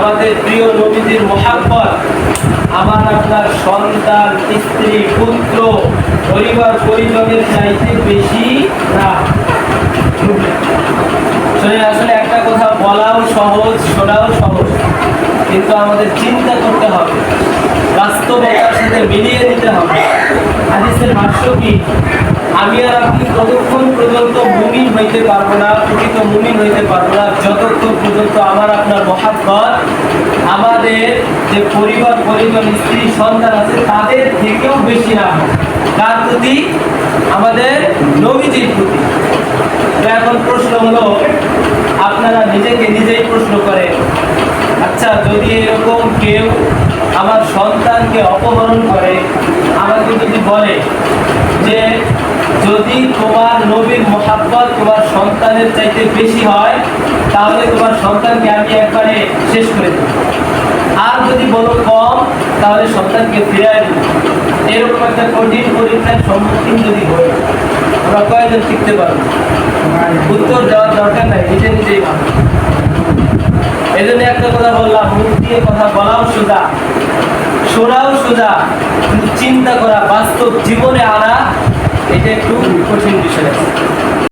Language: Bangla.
আমাদের প্রিয় নবীজির মুহাব্বত আমার আপনার সন্তান, স্ত্রী, পুত্র, পরিবার পরিজনের চাইতে বেশি না। আসলে একটা কথা বলাও সহজ, শোনাও সহজ, কিন্তু আমাদের চিন্তা করতে হবে, বাস্তবতার সাথে মিলিয়ে নিতে হবে। হাদিসের ভাষ্য কি? আমি আর আপনি ততক্ষণ পর্যন্ত মুমিন হইতে পারবো না, প্রকৃত মুমিন হইতে পারবো না, যতক্ষণ পর্যন্ত আমার আপনার মুহাব্বত আমাদের যে পরিবার পরিজন, স্ত্রী, সন্তান আছে তাদের থেকেও বেশি না হয়। কার প্রতি? আমাদের নবীজির প্রতি। এখন প্রশ্ন হলো, আপনারা নিজেকে নিজেই প্রশ্ন করেন, আচ্ছা যদি এরকম কেউ আমার সন্তানকে অপহরণ করে, আমাকে যদি বলে যে যদি তোমার নবীর মুহাব্বত তোমার সন্তানের চাইতে বেশি হয় তাহলে তোমার সন্তানকে আমি একবারে শেষ করে দেব, আর যদি বলো কম তাহলে সন্তানকে ফিরিয়ে দেব, এরকম একটা কঠিন পরীক্ষার সম্মুখীন যদি হই, আমরা কয়েকজন শিখতে পারবো? উত্তর দেওয়ার দরকার নাই, নিজে নিজেই ভাবো। এই জন্য একটা কথা বললাম, মুখ দিয়ে কথা বলাও সোজা, শোনাও সোজা, কিন্তু চিন্তা করা, বাস্তব জীবনে আনা, এটা একটু কঠিন বিষয় আছে।